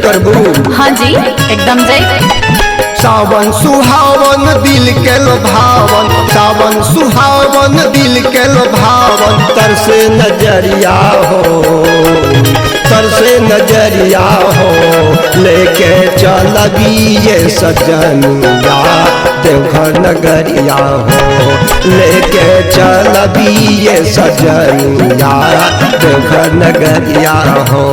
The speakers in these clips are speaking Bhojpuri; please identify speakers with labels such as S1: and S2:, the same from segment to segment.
S1: करबू?
S2: हाँ जी एकदम जय।
S1: सावन सुहावन दिल के भावन, सावन सुहावन दिल के भावन, तरसे नजरिया हो, तरसे नजरिया हो, लेके चलबी ये सजनिया देवघर नगरिया हो, लेके चलबी ये सजनिया देवघर नगरिया हो।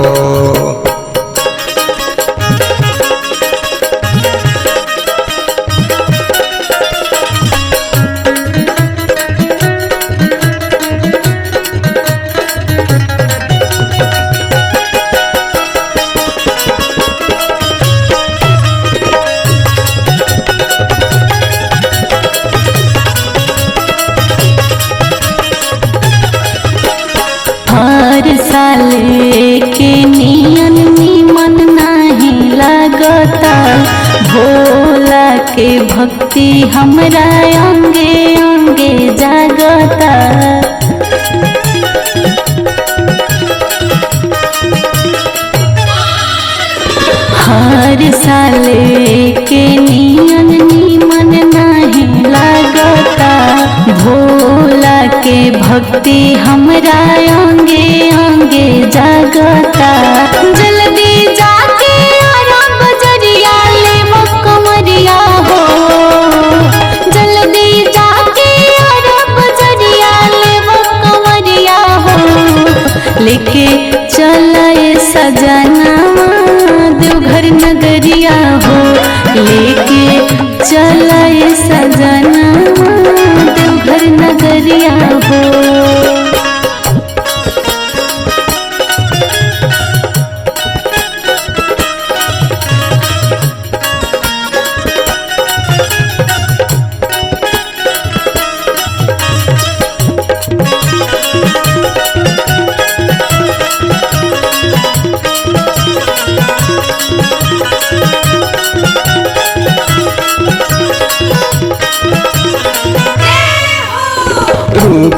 S2: हर साल के नियन निमन नहीं लगता, भोला के भक्ति हमरा अंगे अंगे जागता। हर साल के नियन निमन नहीं लगता, भोला के भक्ति हमरा अंगे अंगे जागता। जल्दी जाके आराम बजरिया ले कमरिया हो, जल्दी जाके आराम बजरिया ले कमरिया हो, लेके चले सजना देवघर नगरिया हो, लेके चले सजना देवघर नगरिया हो।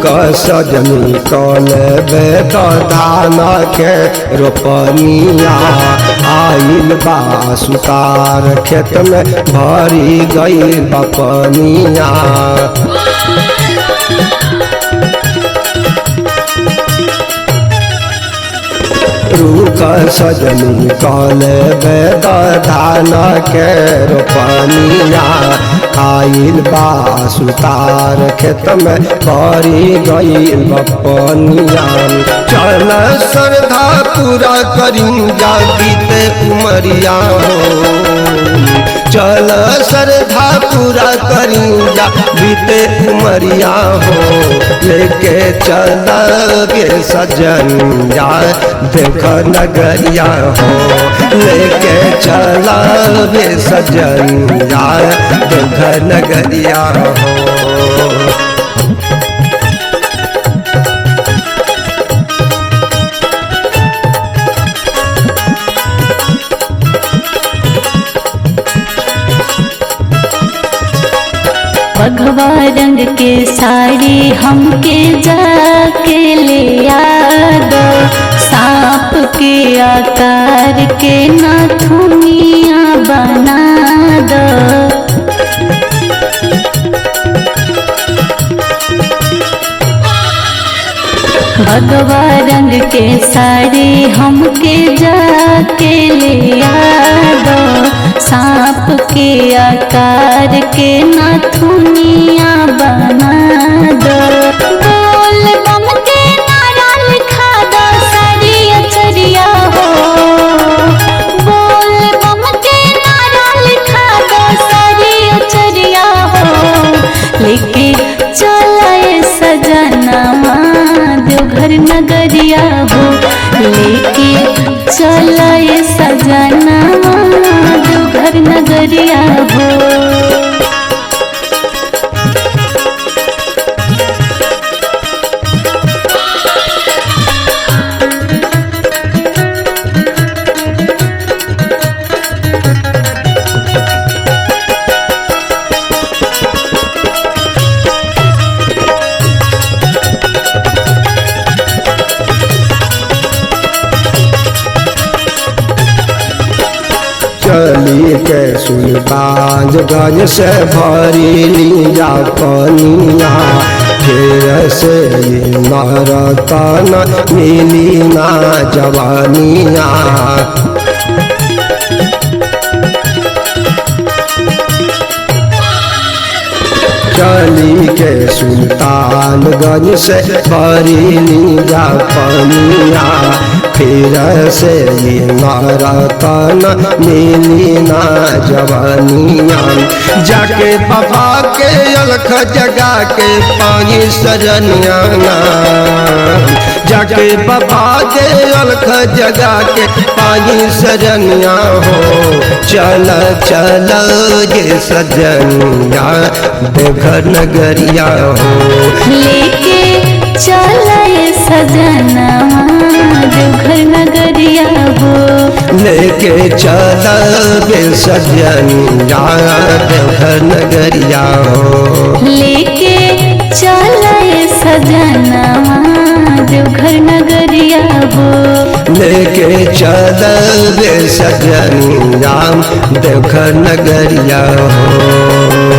S1: का सजनी कल बेदान के रोपनिया, आइल बा सुतार खेत में भरी गई बपनिया। रूक सजनी कल बेदान के रोपनिया, आइल बा सुतार खेत में भरी गई बपनिया। चल श्रद्धा पूरा करी जा बीते उमरिया हो, चल श्रद्धा पूरा करी जा बीते उमरिया हो, लेके चल के सजनिया देवघर नगरिया हो, लेके चल के सजनिया देवघर नगरिया हो।
S2: भगवा रंग के साड़ी हमके जाके ले याद, सांप के आकार के नाथुनिया बना दो। भगवा रंग के साड़ी हमके जाके ले याद, सांप के आकार के नाथुनिया बना दो। बोल बम के नारा लिखा दो सारी अचरिया हो, बोल बम के नारा लिखा दो सारी अचरिया हो, लेके चले सजना देवघर नगरिया हो, लेके चले सजना देवघर नगरिया हो।
S1: सुल्तानगंज से भरी लिया पनिया, फिर से नरतन मिली ना जवानिया। चली के सुल्तानगंज से भरी लिया पनिया, फिर से नरतन मिली ना जवानिया। जाके बाबा के अलख जगा के पानी सजनिया, जाके बाबा के अलख जगा के पानी सजनिया हो। चल चल ये सजनिया देवघर नगरिया हो,
S2: लेके चले सजनवा देवघर नगरिया हो।
S1: लेके चल बे सजनिया देवघर नगरिया हो।
S2: लेके चले सजनवा देवघर नगरिया हो।
S1: लेके चल बे सजनिया देवघर नगरिया हो।